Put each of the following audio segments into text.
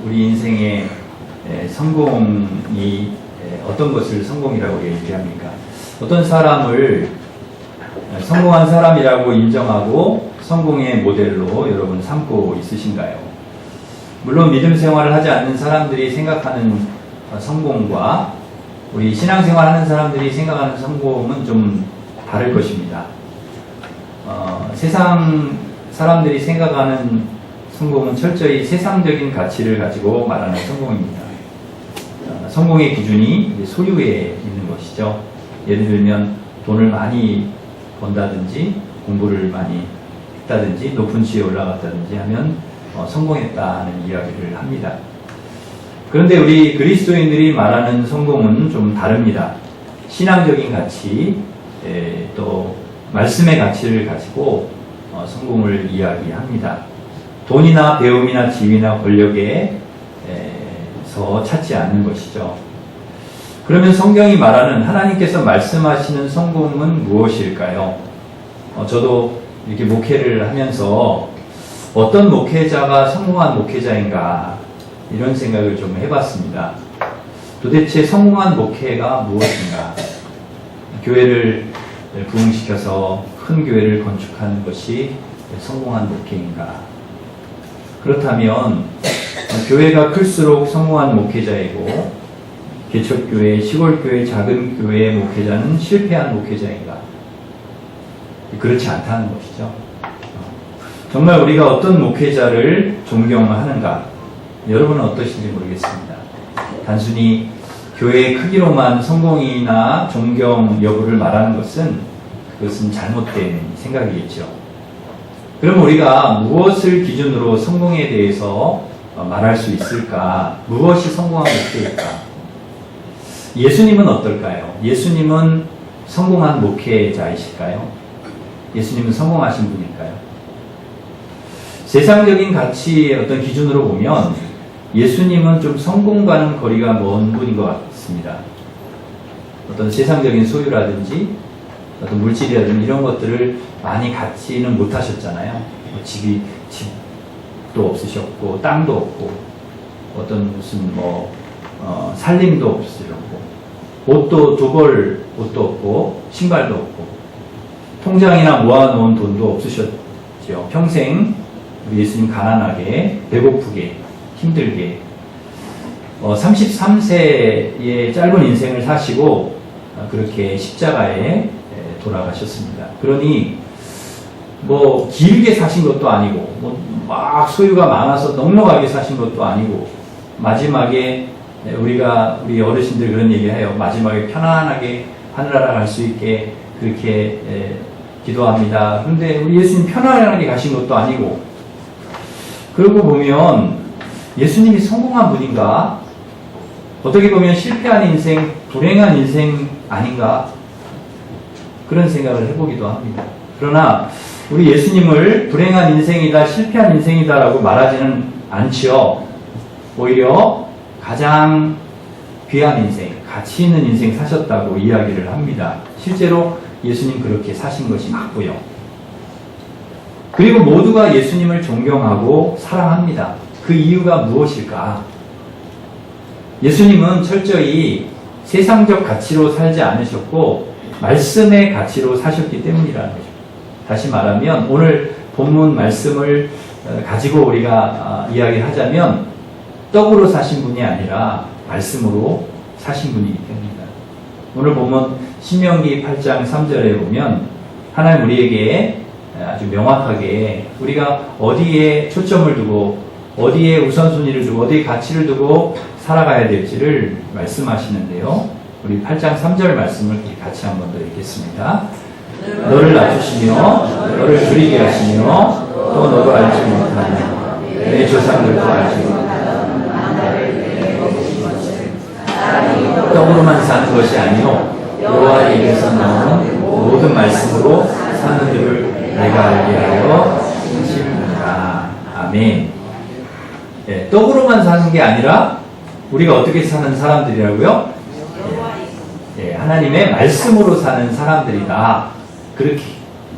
우리 인생의 성공이 어떤 것을 성공이라고 얘기합니까? 어떤 사람을 성공한 사람이라고 인정하고 성공의 모델로 여러분 삼고 있으신가요? 물론 믿음 생활을 하지 않는 사람들이 생각하는 성공과 우리 신앙생활 하는 사람들이 생각하는 성공은 좀 다를 것입니다. 세상 사람들이 생각하는 성공은 철저히 세상적인 가치를 가지고 말하는 성공입니다. 성공의 기준이 소유에 있는 것이죠. 예를 들면 돈을 많이 번다든지 공부를 많이 했다든지 높은 지위에 올라갔다든지 하면 성공했다는 이야기를 합니다. 그런데 우리 그리스도인들이 말하는 성공은 좀 다릅니다. 신앙적인 가치, 또 말씀의 가치를 가지고 성공을 이야기합니다. 돈이나 배움이나 지위나 권력에서 찾지 않는 것이죠. 그러면 성경이 말하는 하나님께서 말씀하시는 성공은 무엇일까요? 저도 이렇게 목회를 하면서 어떤 목회자가 성공한 목회자인가 이런 생각을 좀 해봤습니다. 도대체 성공한 목회가 무엇인가? 교회를 부흥시켜서 큰 교회를 건축하는 것이 성공한 목회인가? 그렇다면 교회가 클수록 성공한 목회자이고 개척교회, 시골교회, 작은 교회의 목회자는 실패한 목회자인가? 그렇지 않다는 것이죠. 정말 우리가 어떤 목회자를 존경하는가? 여러분은 어떠신지 모르겠습니다. 단순히 교회의 크기로만 성공이나 존경 여부를 말하는 그것은 잘못된 생각이겠죠. 그럼 우리가 무엇을 기준으로 성공에 대해서 말할 수 있을까? 무엇이 성공한 목회일까? 예수님은 어떨까요? 예수님은 성공한 목회자이실까요? 예수님은 성공하신 분일까요? 세상적인 가치의 어떤 기준으로 보면 예수님은 좀 성공과는 거리가 먼 분인 것 같습니다. 어떤 세상적인 소유라든지 어떤 물질이라든지 이런 것들을 많이 갖지는 못하셨잖아요. 집도 없으셨고 땅도 없고 어떤 무슨 살림도 없으셨고 옷도 두 벌 옷도 없고 신발도 없고 통장이나 모아놓은 돈도 없으셨죠. 평생 예수님 가난하게 배고프게 힘들게 33세의 짧은 인생을 사시고 그렇게 십자가에 돌아가셨습니다. 그러니 길게 사신 것도 아니고 막 소유가 많아서 넉넉하게 사신 것도 아니고 마지막에 우리 어르신들 그런 얘기해요. 마지막에 편안하게 하늘나라 갈 수 있게 그렇게 기도합니다. 그런데 우리 예수님 편안하게 가신 것도 아니고 그러고 보면 예수님이 성공한 분인가? 어떻게 보면 실패한 인생, 불행한 인생 아닌가? 그런 생각을 해보기도 합니다. 그러나 우리 예수님을 불행한 인생이다, 실패한 인생이다라고 말하지는 않지요. 오히려 가장 귀한 인생, 가치 있는 인생 사셨다고 이야기를 합니다. 실제로 예수님 그렇게 사신 것이 맞고요. 그리고 모두가 예수님을 존경하고 사랑합니다. 그 이유가 무엇일까? 예수님은 철저히 세상적 가치로 살지 않으셨고 말씀의 가치로 사셨기 때문이라는 거죠. 다시 말하면 오늘 본문 말씀을 가지고 우리가 이야기를 하자면 떡으로 사신 분이 아니라 말씀으로 사신 분이기 때문입니다. 오늘 본문 신명기 8장 3절에 보면 하나님 우리에게 아주 명확하게 우리가 어디에 초점을 두고 어디에 우선순위를 두고 어디에 가치를 두고 살아가야 될지를 말씀하시는데요. 우리 8장 3절 말씀을 같이 한 번 더 읽겠습니다. 너를 낮추시며 너를 줄이게 하시며 또 너도 알지 못하며 내 조상들도 알지 못하며 떡으로만 사는 것이 아니요 여호와 입에서 나오는 모든 말씀으로 사는 줄을 내가 알게 하여 하십니다. 아멘. 네, 떡으로만 사는 게 아니라 우리가 어떻게 사는 사람들이라고요? 네, 하나님의 말씀으로 사는 사람들이다. 그렇게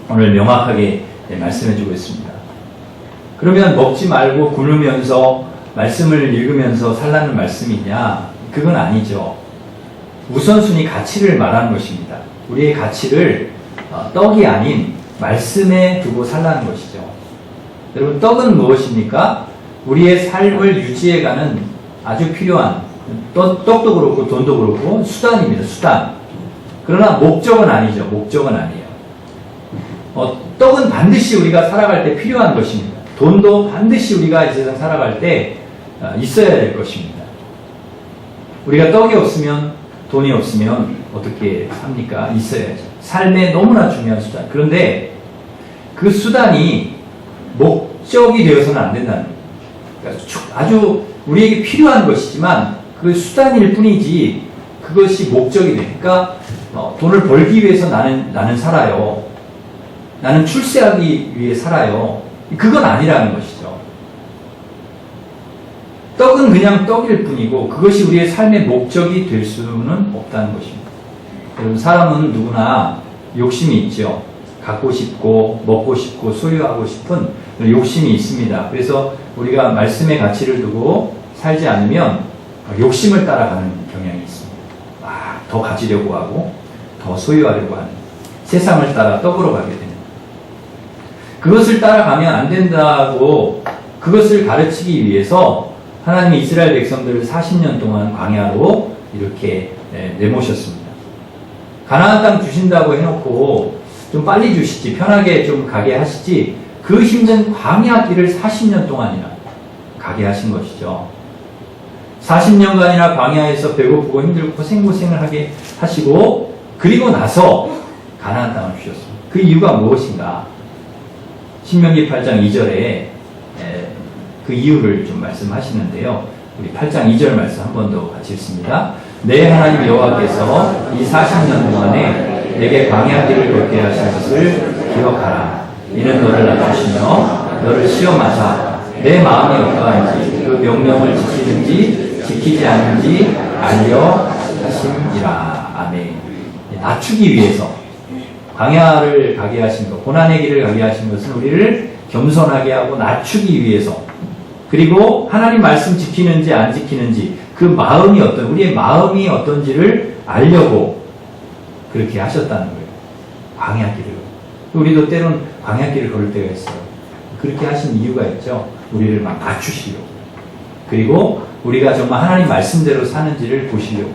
오늘 명확하게 말씀해주고 있습니다. 그러면 먹지 말고 굶으면서 말씀을 읽으면서 살라는 말씀이냐? 그건 아니죠. 우선순위 가치를 말하는 것입니다. 우리의 가치를 떡이 아닌 말씀에 두고 살라는 것이죠. 여러분, 떡은 무엇입니까? 우리의 삶을 유지해가는 아주 필요한 떡도 그렇고 돈도 그렇고 수단입니다. 수단. 그러나 목적은 아니죠. 목적은 아니에요. 떡은 반드시 우리가 살아갈 때 필요한 것입니다. 돈도 반드시 우리가 이 세상 살아갈 때 있어야 될 것입니다. 우리가 떡이 없으면, 돈이 없으면 어떻게 삽니까? 있어야죠. 삶에 너무나 중요한 수단. 그런데 그 수단이 목적이 되어서는 안 된다는 거예요. 그러니까 아주 우리에게 필요한 것이지만 그 수단일 뿐이지 그것이 목적이 되니까 돈을 벌기 위해서 나는 살아요. 나는 출세하기 위해 살아요. 그건 아니라는 것이죠. 떡은 그냥 떡일 뿐이고 그것이 우리의 삶의 목적이 될 수는 없다는 것입니다. 여러분, 사람은 누구나 욕심이 있죠. 갖고 싶고 먹고 싶고 소유하고 싶은 욕심이 있습니다. 그래서 우리가 말씀의 가치를 두고 살지 않으면 욕심을 따라가는 경향이 있습니다. 더 가지려고 하고 더 소유하려고 하는, 세상을 따라 떡으로 가게 됩니다. 그것을 따라가면 안 된다고 그것을 가르치기 위해서 하나님이 이스라엘 백성들을 40년 동안 광야로 이렇게 내모셨습니다. 가나안 땅 주신다고 해놓고 좀 빨리 주시지, 편하게 좀 가게 하시지, 그 힘든 광야 길을 40년 동안이나 가게 하신 것이죠. 40년간이나 광야에서 배고프고 힘들고 고생을 하게 하시고 그리고 나서 가나안 땅을 주셨습니다. 그 이유가 무엇인가? 신명기 8장 2절에 그 이유를 좀 말씀하시는데요. 우리 8장 2절 말씀 한 번 더 같이 읽습니다. 내 하나님 여호와께서 이 40년 동안에 내게 광야 길을 걷게 하신 것을 기억하라. 이는 너를 낮추시며 너를 시험하사 내 마음이 어떠한지 그 명령을 지키는지 지키지 않는지 알려 하심이라. 아멘. 낮추기 위해서 광야를 가게 하신 것, 고난의 길을 가게 하신 것은 우리를 겸손하게 하고 낮추기 위해서, 그리고 하나님 말씀 지키는지 안 지키는지 그 마음이 우리의 마음이 어떤지를 알려고 그렇게 하셨다는 거예요. 광야길을. 우리도 때론 광야길을 걸을 때가 있어요. 그렇게 하신 이유가 있죠. 우리를 막 낮추시려고. 그리고 우리가 정말 하나님 말씀대로 사는지를 보시려고.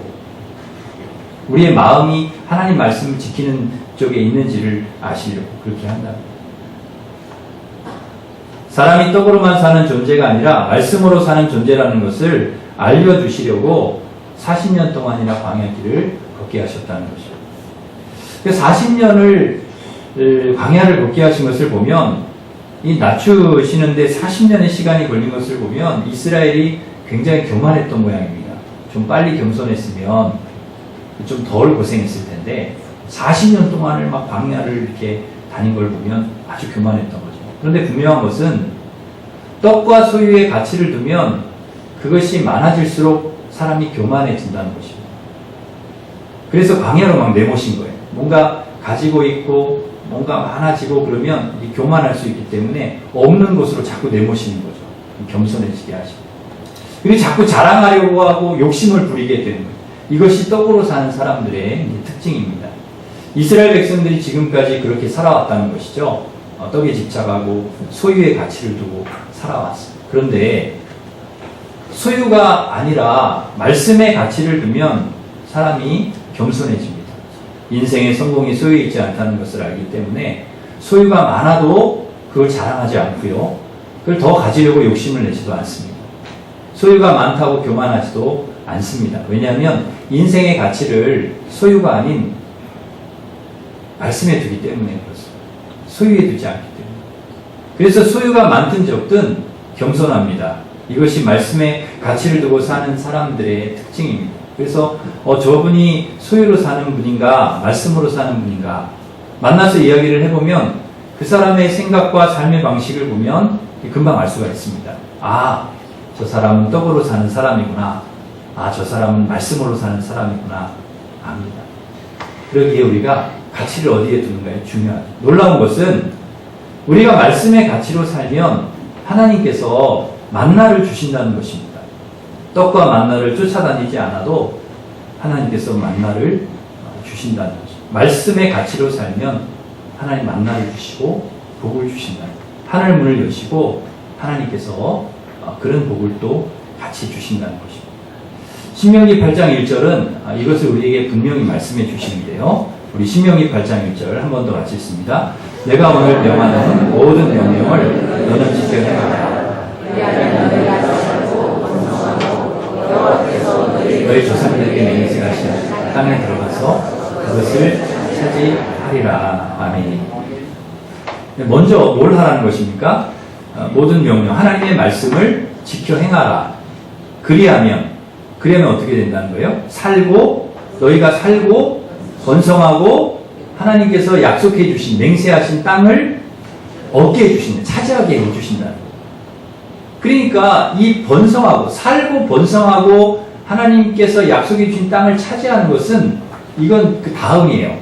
우리의 마음이 하나님 말씀을 지키는 쪽에 있는지를 아시려고 그렇게 한다. 사람이 떡으로만 사는 존재가 아니라 말씀으로 사는 존재라는 것을 알려주시려고 40년 동안이나 광야길을 걷게 하셨다는 것이죠. 40년을 광야를 걷게 하신 것을 보면, 이 낮추시는데 40년의 시간이 걸린 것을 보면 이스라엘이 굉장히 교만했던 모양입니다. 좀 빨리 겸손했으면 좀 덜 고생했을 텐데 40년 동안을 막 광야를 이렇게 다닌 걸 보면 아주 교만했던 거죠. 그런데 분명한 것은 떡과 소유의 가치를 두면 그것이 많아질수록 사람이 교만해진다는 것입니다. 그래서 광야로 막 내모신 거예요. 뭔가 가지고 있고 뭔가 많아지고 그러면 교만할 수 있기 때문에 없는 곳으로 자꾸 내모시는 거죠. 겸손해지게 하시고. 그리고 자꾸 자랑하려고 하고 욕심을 부리게 되는 거예요. 이것이 떡으로 사는 사람들의 특징입니다. 이스라엘 백성들이 지금까지 그렇게 살아왔다는 것이죠. 떡에 집착하고 소유의 가치를 두고 살아왔습니다. 그런데 소유가 아니라 말씀의 가치를 두면 사람이 겸손해집니다. 인생의 성공이 소유에 있지 않다는 것을 알기 때문에 소유가 많아도 그걸 자랑하지 않고요. 그걸 더 가지려고 욕심을 내지도 않습니다. 소유가 많다고 교만하지도 않습니다. 왜냐하면 인생의 가치를 소유가 아닌 말씀에 두기 때문에 그렇습니다. 소유에 두지 않기 때문에. 그래서 소유가 많든 적든 겸손합니다. 이것이 말씀의 가치를 두고 사는 사람들의 특징입니다. 그래서 저분이 소유로 사는 분인가 말씀으로 사는 분인가 만나서 이야기를 해보면 그 사람의 생각과 삶의 방식을 보면 금방 알 수가 있습니다. 저 사람은 떡으로 사는 사람이구나. 저 사람은 말씀으로 사는 사람이구나. 압니다. 그러기에 우리가 가치를 어디에 두는가에 중요하죠. 놀라운 것은 우리가 말씀의 가치로 살면 하나님께서 만나를 주신다는 것입니다. 떡과 만나를 쫓아다니지 않아도 하나님께서 만나를 주신다는 거죠. 말씀의 가치로 살면 하나님 만나를 주시고 복을 주신다. 하늘 문을 여시고 하나님께서 그런 복을 또 같이 주신다는 것입니다. 신명기 8장 1절은 이것을 우리에게 분명히 말씀해 주시는데요. 우리 신명기 8장 1절 한 번 더 같이 읽습니다. 내가 오늘 명하는 모든 명령을 너는 지켜야 한다. 너희 조상들에게 맹세하신 땅에 들어가서 그것을 차지하리라. 아멘. 먼저 뭘 하라는 것입니까? 모든 명령, 하나님의 말씀을 지켜 행하라. 그러면 어떻게 된다는 거예요? 너희가 살고 번성하고 하나님께서 약속해 주신, 맹세하신 땅을 얻게 해주신다. 차지하게 해주신다는 거예요. 그러니까 이 살고 번성하고 하나님께서 약속해 주신 땅을 차지하는 것은 이건 그 다음이에요.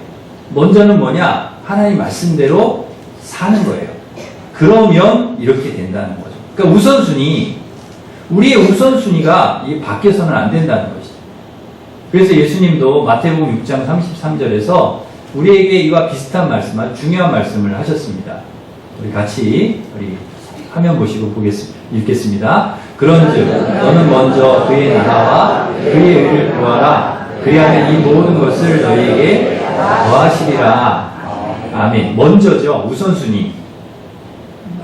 먼저는 뭐냐? 하나님 말씀대로 사는 거예요. 그러면 이렇게 된다는 거죠. 그러니까 우리의 우선순위가 바뀌어서는 안 된다는 것이죠. 그래서 예수님도 마태복음 6장 33절에서 우리에게 이와 비슷한 말씀, 아주 중요한 말씀을 하셨습니다. 우리 같이 화면 보시고 읽겠습니다. 그런즉 너는 먼저 그의 나라와 그의 의를 구하라. 그리하면 이 모든 것을 너희에게 더하시리라. 아멘. 먼저죠. 우선순위.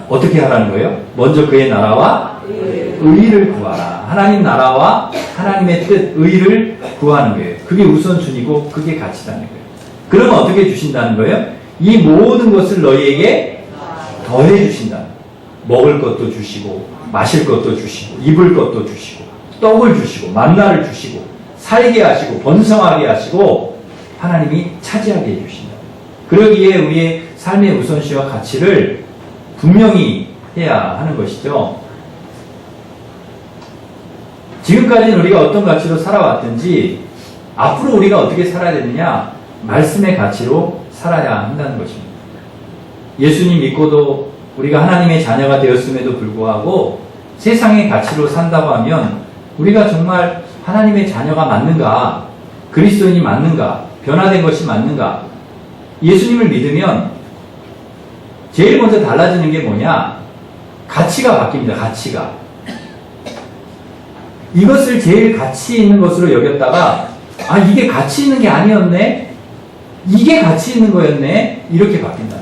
어떻게 하라는 거예요? 먼저 그의 나라와 의를 구하라. 하나님 나라와 하나님의 뜻, 의를 구하는 거예요. 그게 우선순위고 그게 가치다는 거예요. 그러면 어떻게 주신다는 거예요? 이 모든 것을 너희에게 더해 주신다. 먹을 것도 주시고 마실 것도 주시고 입을 것도 주시고 떡을 주시고 만나를 주시고 살게 하시고 번성하게 하시고 하나님이 차지하게 해주신다. 그러기에 우리의 삶의 우선시와 가치를 분명히 해야 하는 것이죠. 지금까지는 우리가 어떤 가치로 살아왔든지 앞으로 우리가 어떻게 살아야 되느냐? 말씀의 가치로 살아야 한다는 것입니다. 예수님 믿고도 우리가 하나님의 자녀가 되었음에도 불구하고 세상의 가치로 산다고 하면 우리가 정말 하나님의 자녀가 맞는가? 그리스도인이 맞는가? 변화된 것이 맞는가? 예수님을 믿으면 제일 먼저 달라지는 게 뭐냐? 가치가 바뀝니다. 가치가. 이것을 제일 가치 있는 것으로 여겼다가 이게 가치 있는 게 아니었네? 이게 가치 있는 거였네? 이렇게 바뀐다.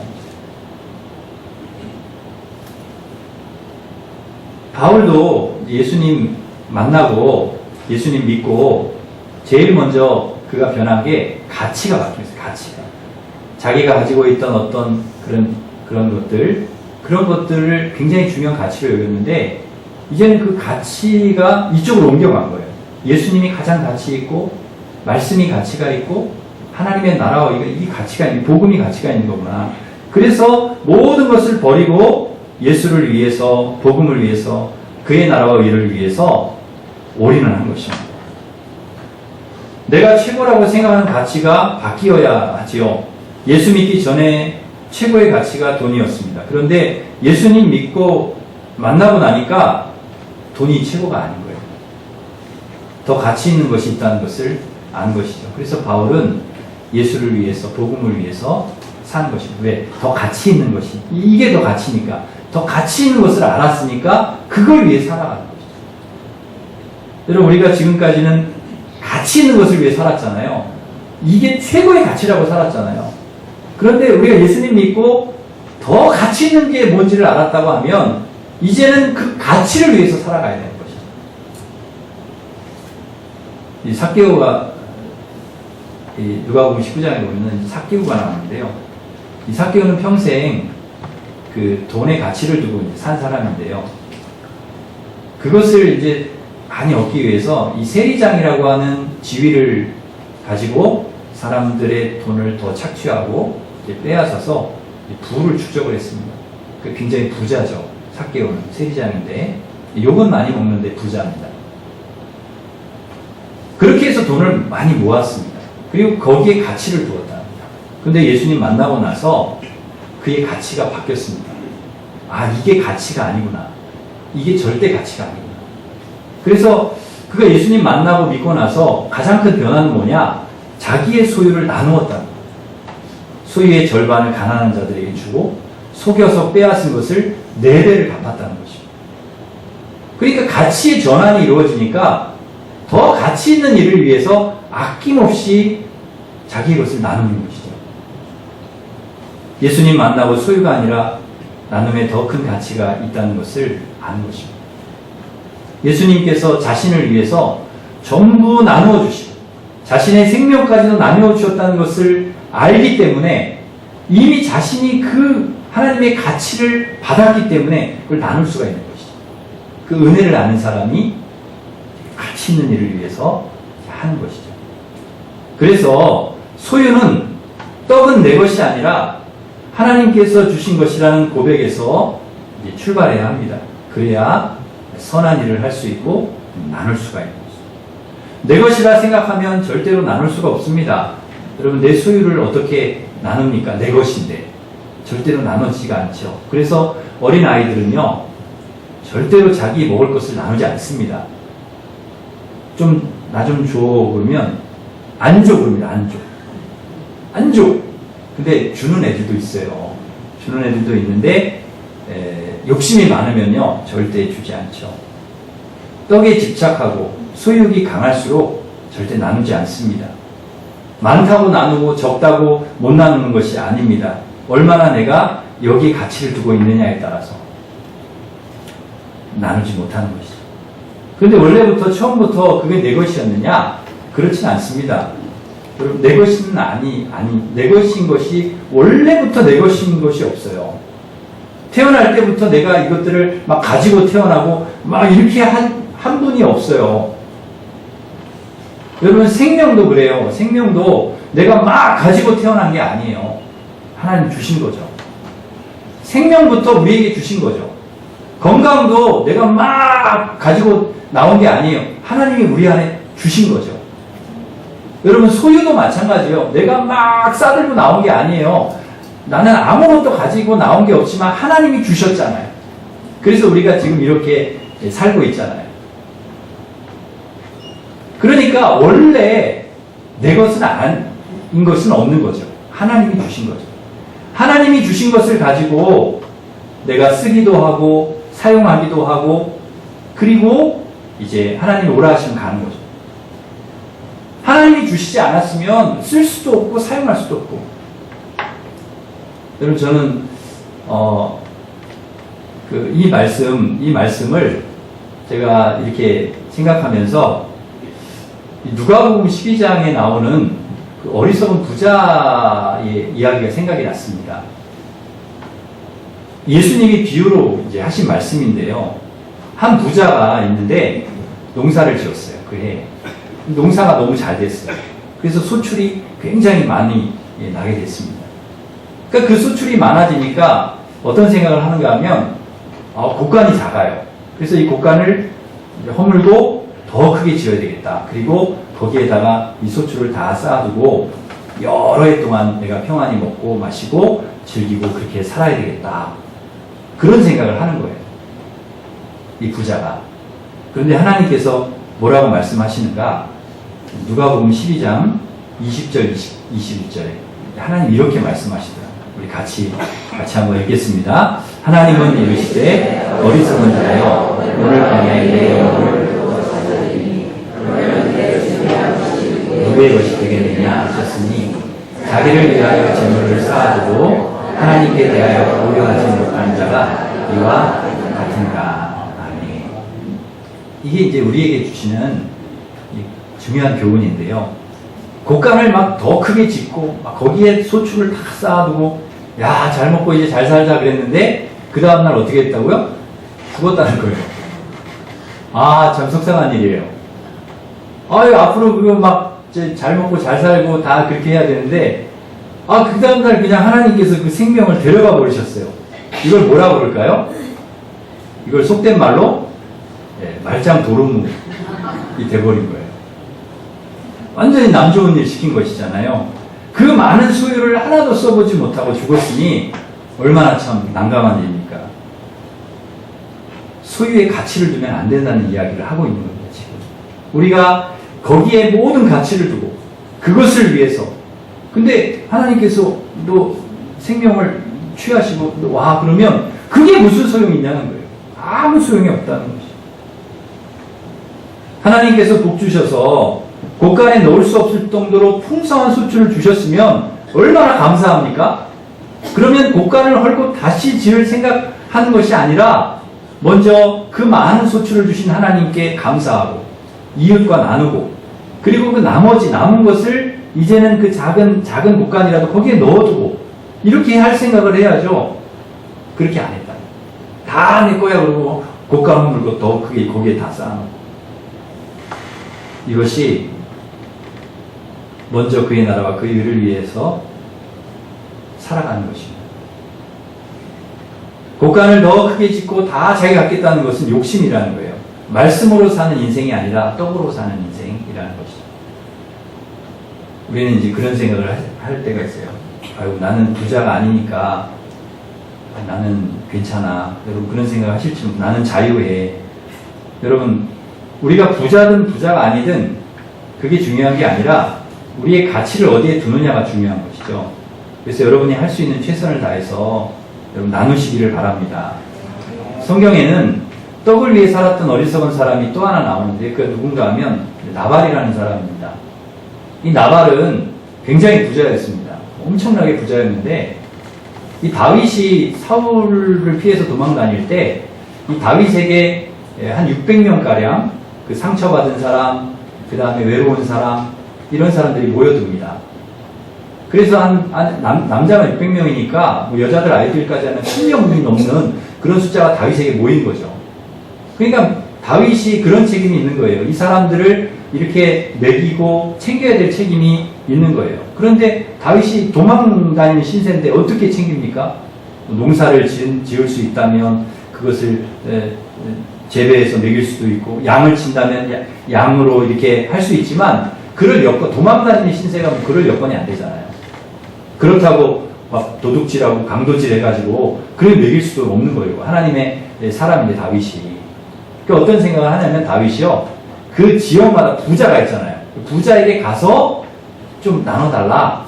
바울도 예수님 만나고 예수님 믿고 제일 먼저 그가 변한 게 가치가 바뀌었어요. 가치가. 자기가 가지고 있던 어떤 그런 것들을 굉장히 중요한 가치로 여겼는데 이제는 그 가치가 이쪽으로 옮겨간 거예요. 예수님이 가장 가치 있고 말씀이 가치가 있고 하나님의 나라와 이 가치가 있는, 복음이 가치가 있는 거구나. 그래서 모든 것을 버리고 예수를 위해서, 복음을 위해서, 그의 나라와 의를 위해서 올인을 한 것입니다. 내가 최고라고 생각하는 가치가 바뀌어야 하지요. 예수 믿기 전에 최고의 가치가 돈이었습니다. 그런데 예수님 믿고 만나고 나니까 돈이 최고가 아닌 거예요. 더 가치 있는 것이 있다는 것을 안 것이죠. 그래서 바울은 예수를 위해서, 복음을 위해서 사는 것입니다. 왜? 더 가치 있는 것이. 이게 더 가치니까. 더 가치 있는 것을 알았으니까 그걸 위해 살아가는 것이죠. 여러분, 우리가 지금까지는 가치 있는 것을 위해 살았잖아요. 이게 최고의 가치라고 살았잖아요. 그런데 우리가 예수님 믿고 더 가치 있는 게 뭔지를 알았다고 하면 이제는 그 가치를 위해서 살아가야 되는 것이죠. 이 삭개오가 누가복음 19장에 보면 삭개오가 나오는데요. 이 삭개오는 평생 그 돈의 가치를 두고 이제 산 사람인데요. 그것을 이제 많이 얻기 위해서 이 세리장이라고 하는 지위를 가지고 사람들의 돈을 더 착취하고 이제 빼앗아서 부를 축적을 했습니다. 굉장히 부자죠. 삭개오는 세리장인데 욕은 많이 먹는데 부자입니다. 그렇게 해서 돈을 많이 모았습니다. 그리고 거기에 가치를 두었다 합니다. 근데 예수님 만나고 나서 그의 가치가 바뀌었습니다. 이게 가치가 아니구나. 이게 절대 가치가 아닙니다. 그래서 그가 예수님 만나고 믿고 나서 가장 큰 변화는 뭐냐? 자기의 소유를 나누었다는 거예요. 소유의 절반을 가난한 자들에게 주고 속여서 빼앗은 것을 4배를 갚았다는 것입니다. 그러니까 가치의 전환이 이루어지니까 더 가치 있는 일을 위해서 아낌없이 자기 것을 나누는 것이죠. 예수님 만나고 소유가 아니라 나눔에 더 큰 가치가 있다는 것을 아는 것입니다. 예수님께서 자신을 위해서 전부 나누어 주시고 자신의 생명까지도 나누어 주셨다는 것을 알기 때문에 이미 자신이 그 하나님의 가치를 받았기 때문에 그걸 나눌 수가 있는 것이죠. 그 은혜를 아는 사람이 가치 있는 일을 위해서 하는 것이죠. 그래서 소유는 떡은 내 것이 아니라 하나님께서 주신 것이라는 고백에서 이제 출발해야 합니다. 그래야 선한 일을 할 수 있고 나눌 수가 있는 것이죠. 내 것이라 생각하면 절대로 나눌 수가 없습니다. 여러분, 내 소유를 어떻게 나눕니까? 내 것인데 절대로 나누지가 않죠. 그래서 어린 아이들은요 절대로 자기 먹을 것을 나누지 않습니다. 나 좀 줘 그러면 안 줘 그럽니다. 안 줘. 근데 주는 애들도 있어요. 주는 애들도 있는데 욕심이 많으면요 절대 주지 않죠. 떡에 집착하고 소유욕이 강할수록 절대 나누지 않습니다. 많다고 나누고 적다고 못 나누는 것이 아닙니다. 얼마나 내가 여기에 가치를 두고 있느냐에 따라서 나누지 못하는 것이죠. 그런데 원래부터 처음부터 그게 내 것이었느냐? 그렇진 않습니다. 여러분, 내 것은 내 것인 것이 원래부터 내 것인 것이 없어요. 태어날 때부터 내가 이것들을 막 가지고 태어나고 막 이렇게 한 분이 없어요. 여러분, 생명도 그래요. 생명도 내가 막 가지고 태어난 게 아니에요. 하나님 주신 거죠. 생명부터 우리에게 주신 거죠. 건강도 내가 막 가지고 나온 게 아니에요. 하나님이 우리 안에 주신 거죠. 여러분, 소유도 마찬가지예요. 내가 막 싸들고 나온 게 아니에요. 나는 아무것도 가지고 나온 게 없지만 하나님이 주셨잖아요. 그래서 우리가 지금 이렇게 살고 있잖아요. 그러니까 원래 내 것은 아닌 것은 없는 거죠. 하나님이 주신 거죠. 하나님이 주신 것을 가지고 내가 쓰기도 하고 사용하기도 하고 그리고 이제 하나님이 오라 하시면 가는 거죠. 하나님이 주시지 않았으면 쓸 수도 없고 사용할 수도 없고. 여러분, 저는 이 말씀을 제가 이렇게 생각하면서 누가복음 12장에 나오는 그 어리석은 부자의 이야기가 생각이 났습니다. 예수님이 비유로 이제 하신 말씀인데요. 한 부자가 있는데 농사를 지었어요. 그해 농사가 너무 잘 됐어요. 그래서 소출이 굉장히 많이 나게 됐습니다. 그러니까 그 소출이 많아지니까 어떤 생각을 하는가 하면 곡간이 작아요. 그래서 이 곡간을 허물고 더 크게 지어야 되겠다. 그리고 거기에다가 이 소출을 다 쌓아두고 여러 해 동안 내가 평안히 먹고 마시고 즐기고 그렇게 살아야 되겠다. 그런 생각을 하는 거예요. 이 부자가. 그런데 하나님께서 뭐라고 말씀하시는가? 누가복음 12장 20절, 21절에 하나님 이렇게 말씀하시더라고요. 우리 같이 한번 읽겠습니다. 하나님은 이르시되 어리석은 자여 오늘 밤에 내 영혼을 누구의 것이 되겠느냐 하셨으니 자기를 위하여 재물을 쌓아두고 하나님께 대하여 고려하지 못하는 자가 이와 같은가. 아멘. 이게 이제 우리에게 주시는 중요한 교훈인데요. 곡간을 막 더 크게 짓고 막 거기에 소출을 다 쌓아두고 야, 잘 먹고 이제 잘 살자 그랬는데 그 다음날 어떻게 했다고요? 죽었다는 거예요. 아, 참 속상한 일이에요. 아유, 앞으로 그거 막 잘 먹고 잘 살고 다 그렇게 해야 되는데 그 다음날 그냥 하나님께서 그 생명을 데려가 버리셨어요. 이걸 뭐라고 그럴까요? 이걸 속된 말로 말짱 도루묵이 돼버린 거예요. 완전히 남 좋은 일 시킨 것이잖아요. 그 많은 소유를 하나도 써보지 못하고 죽었으니 얼마나 참 난감한 일입니까? 소유의 가치를 두면 안 된다는 이야기를 하고 있는 겁니다, 지금. 우리가 거기에 모든 가치를 두고 그것을 위해서. 근데 하나님께서 너 생명을 취하시고 와 그러면 그게 무슨 소용이 있냐는 거예요. 아무 소용이 없다는 것이죠. 하나님께서 복 주셔서 곳간에 넣을 수 없을 정도로 풍성한 소출을 주셨으면 얼마나 감사합니까? 그러면 곳간을 헐고 다시 지을 생각하는 것이 아니라 먼저 그 많은 소출을 주신 하나님께 감사하고 이웃과 나누고 그리고 그 나머지 남은 것을 이제는 그 작은 곳간이라도 거기에 넣어두고 이렇게 할 생각을 해야죠. 그렇게 안 했다. 다 내 거야 그러고 곳간을 물고 더 크게 거기에 다 쌓아놓고 이것이 먼저 그의 나라와 그의 의를 위해서 살아가는 것입니다. 곳간을 더 크게 짓고 다 자기가 갖겠다는 것은 욕심이라는 거예요. 말씀으로 사는 인생이 아니라 떡으로 사는 인생이라는 것이죠. 우리는 이제 그런 생각을 할 때가 있어요. 아유, 나는 부자가 아니니까 나는 괜찮아. 여러분 그런 생각 하실지 모르겠어요. 나는 자유해. 여러분 우리가 부자든 부자가 아니든 그게 중요한 게 아니라 우리의 가치를 어디에 두느냐가 중요한 것이죠. 그래서 여러분이 할 수 있는 최선을 다해서 여러분 나누시기를 바랍니다. 성경에는 떡을 위해 살았던 어리석은 사람이 또 하나 나오는데 그 누군가 하면 나발이라는 사람입니다. 이 나발은 굉장히 부자였습니다. 엄청나게 부자였는데 이 다윗이 사울을 피해서 도망 다닐 때 이 다윗에게 한 600명가량 그 상처받은 사람, 그 다음에 외로운 사람, 이런 사람들이 모여듭니다. 그래서 남자가 600명이니까 뭐 여자들 아이들까지 하면 1000명이 넘는 그런 숫자가 다윗에게 모인 거죠. 그러니까 다윗이 그런 책임이 있는 거예요. 이 사람들을 이렇게 먹이고 챙겨야 될 책임이 있는 거예요. 그런데 다윗이 도망 다니는 신세인데 어떻게 챙깁니까? 농사를 지을 수 있다면 그것을 재배해서 먹일 수도 있고 양을 친다면 양으로 이렇게 할 수 있지만 그럴 여건, 도망다니는 신세가 뭐 그럴 여건이 안 되잖아요. 그렇다고 막 도둑질하고 강도질 해가지고 그걸 먹일 수도 없는 거예요. 하나님의 사람인데 다윗이. 그러니까 어떤 생각을 하냐면 다윗이요. 그 지역마다 부자가 있잖아요. 부자에게 가서 좀 나눠달라.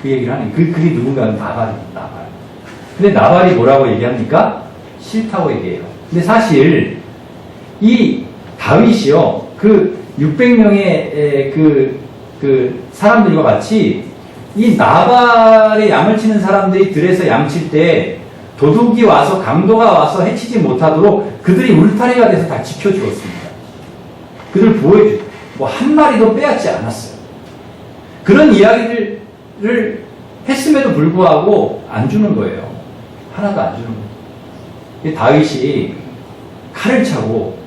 그 얘기를 하는 거예요. 그게 누군가는 나발입니다. 나발. 근데 나발이 뭐라고 얘기합니까? 싫다고 얘기해요. 근데 사실 이 다윗이요. 그 600명의 그 사람들과 같이 이 나발의 양을 치는 사람들이 들에서 양칠 때 도둑이 와서 강도가 와서 해치지 못하도록 그들이 울타리가 돼서 다 지켜주었습니다. 그들 보호해주고 뭐 한 마리도 빼앗지 않았어요. 그런 이야기를 했음에도 불구하고 안 주는 거예요. 하나도 안 주는 거예요. 다윗이 칼을 차고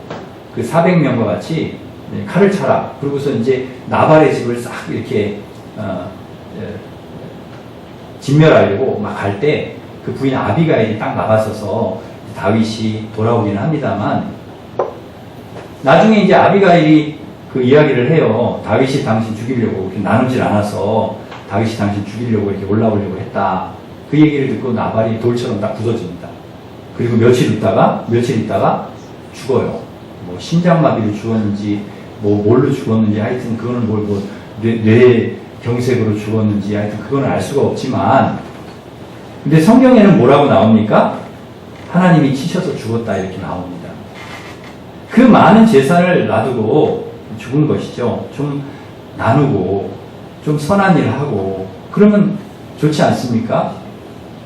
그 400명과 같이 칼을 차라. 그러고서 이제 나발의 집을 싹 이렇게 진멸하려고 막 갈 때 그 부인 아비가일이 딱 나가서서 다윗이 돌아오기는 합니다만 나중에 이제 아비가일이 그 이야기를 해요. 다윗이 당신 죽이려고 이렇게 나누질 않아서 다윗이 당신 죽이려고 이렇게 올라오려고 했다. 그 얘기를 듣고 나발이 돌처럼 딱 부서집니다. 그리고 며칠 있다가 죽어요. 뭐 심장마비로 죽었는지 뭐 뭘로 죽었는지 하여튼 그거는 뭐 뇌경색으로 죽었는지 하여튼 그거는 알 수가 없지만 근데 성경에는 뭐라고 나옵니까? 하나님이 치셔서 죽었다 이렇게 나옵니다. 그 많은 재산을 놔두고 죽은 것이죠. 좀 나누고 좀 선한 일 하고 그러면 좋지 않습니까?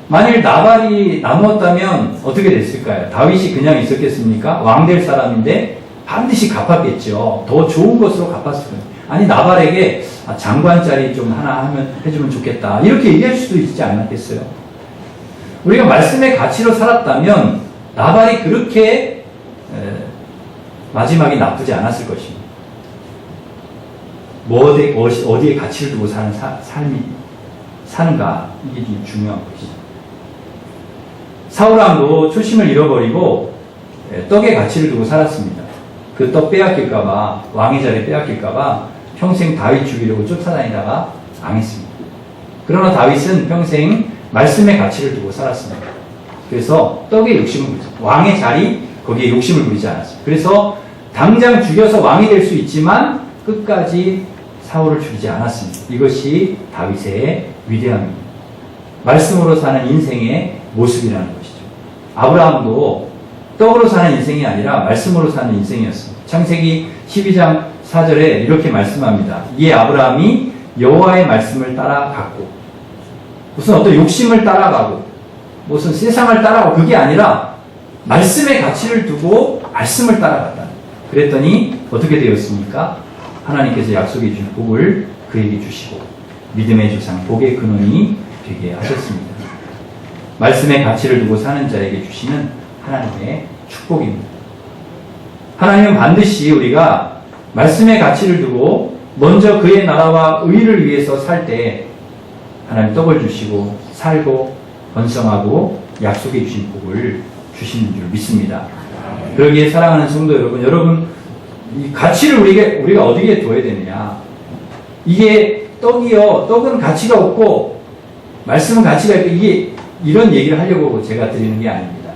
만일 나발이 나누었다면 어떻게 됐을까요? 다윗이 그냥 있었겠습니까? 왕 될 사람인데 반드시 갚았겠죠. 더 좋은 것으로 갚았을 거예요. 아니 나발에게 장관 자리 좀 하나 해주면 좋겠다. 이렇게 얘기할 수도 있지 않았겠어요? 우리가 말씀의 가치로 살았다면 나발이 그렇게 마지막이 나쁘지 않았을 것입니다. 어디에 가치를 두고 사는 삶이 사는가 이게 중요한 것이죠. 사울왕도 초심을 잃어버리고 떡의 가치를 두고 살았습니다. 그 떡 빼앗길까봐 왕의 자리 빼앗길까봐 평생 다윗 죽이려고 쫓아다니다가 망했습니다. 그러나 다윗은 평생 말씀의 가치를 두고 살았습니다. 그래서 떡의 욕심은 왕의 자리 거기에 욕심을 부리지 않았어요. 그래서 당장 죽여서 왕이 될 수 있지만 끝까지 사울을 죽이지 않았습니다. 이것이 다윗의 위대함입니다. 말씀으로 사는 인생의 모습이라는 것이죠. 아브라함도 떡으로 사는 인생이 아니라 말씀으로 사는 인생이었습니다. 창세기 12장 4절에 이렇게 말씀합니다. 이에 아브라함이 여호와의 말씀을 따라갔고, 무슨 어떤 욕심을 따라가고 무슨 세상을 따라가고 그게 아니라 말씀의 가치를 두고 말씀을 따라갔다. 그랬더니 어떻게 되었습니까? 하나님께서 약속해 주신 복을 그에게 주시고 믿음의 조상 복의 근원이 되게 하셨습니다. 말씀의 가치를 두고 사는 자에게 주시는 하나님의 축복입니다. 하나님은 반드시 우리가 말씀의 가치를 두고 먼저 그의 나라와 의를 위해서 살 때 하나님 떡을 주시고 살고 번성하고 약속해 주신 복을 주시는 줄 믿습니다. 그러기에 사랑하는 성도 여러분, 이 가치를 우리가 어디에 둬야 되느냐? 이게 떡이요. 떡은 가치가 없고 말씀은 가치가 있고, 이게 이런 얘기를 하려고 제가 드리는 게 아닙니다.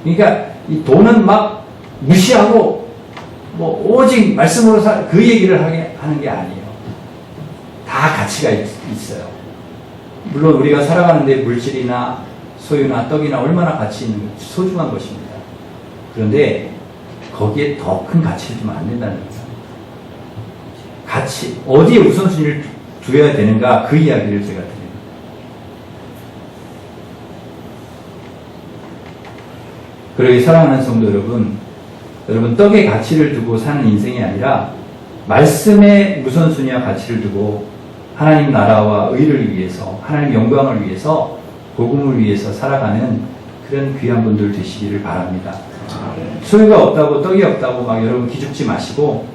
그러니까 이 돈은 막 무시하고 뭐 오직 말씀으로 그 얘기를 하는 게 아니에요. 다 가치가 있어요. 물론 우리가 살아가는데 물질이나 소유나 떡이나 얼마나 가치 있는 소중한 것입니다. 그런데 거기에 더 큰 가치를 주면 안 된다는 거죠. 가치, 어디에 우선순위를 두어야 되는가, 그 이야기를 제가 드립니다. 그러기 사랑하는 성도 여러분, 떡의 가치를 두고 사는 인생이 아니라 말씀의 우선순위와 가치를 두고 하나님 나라와 의를 위해서, 하나님 영광을 위해서, 복음을 위해서 살아가는 그런 귀한 분들 되시기를 바랍니다. 소유가 없다고, 떡이 없다고 막 여러분 기죽지 마시고,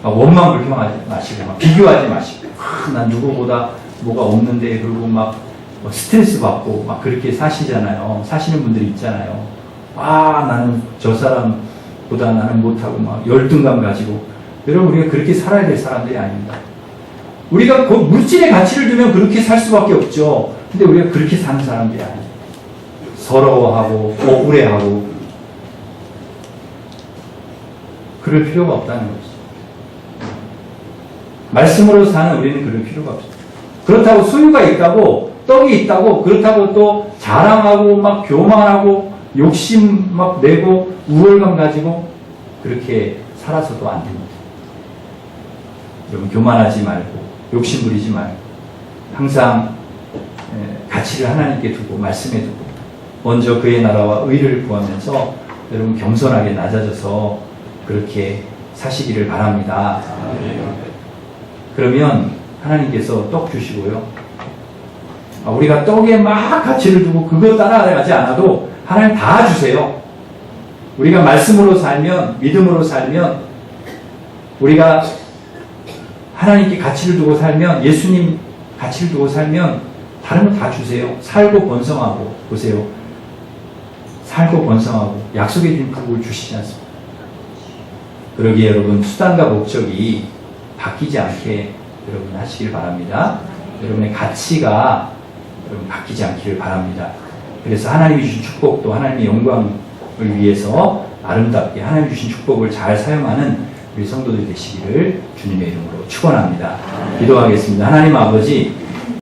막 원망 불평하지 마시고, 막 비교하지 마시고, 난 누구보다 뭐가 없는데, 그리고 막 스트레스 받고 막 그렇게 사시잖아요. 사시는 분들이 있잖아요. 나는 저 사람보다 나는 못하고 막 열등감 가지고. 여러분, 우리가 그렇게 살아야 될 사람들이 아닙니다. 우리가 그 물질의 가치를 두면 그렇게 살 수밖에 없죠. 근데 우리가 그렇게 사는 사람들이 아니에요. 서러워하고 억울해하고 그럴 필요가 없다는 거죠. 말씀으로 사는 우리는 그럴 필요가 없어요. 그렇다고 소유가 있다고, 떡이 있다고, 그렇다고 또 자랑하고 막 교만하고 욕심 막 내고 우월감 가지고 그렇게 살아서도 안 됩니다. 여러분, 교만하지 말고 욕심 부리지 말고 항상 가치를 하나님께 두고 말씀에 두고 먼저 그의 나라와 의를 구하면서 여러분 겸손하게 낮아져서 그렇게 사시기를 바랍니다. 그러면 하나님께서 떡 주시고요. 우리가 떡에 막 가치를 두고 그거 따라가지 않아도 하나님 다 주세요. 우리가 말씀으로 살면, 믿음으로 살면, 우리가 하나님께 가치를 두고 살면, 예수님 가치를 두고 살면 다른 거 다 주세요. 살고 번성하고, 보세요. 살고 번성하고 약속해 주신 복을 주시지 않습니까? 그러기에 여러분, 수단과 목적이 바뀌지 않게 여러분 하시길 바랍니다. 여러분의 가치가 여러분 바뀌지 않기를 바랍니다. 그래서 하나님이 주신 축복도 하나님의 영광을 위해서 아름답게 하나님이 주신 축복을 잘 사용하는 우리 성도들이 되시기를 주님의 이름으로 축원합니다. 기도하겠습니다. 하나님 아버지,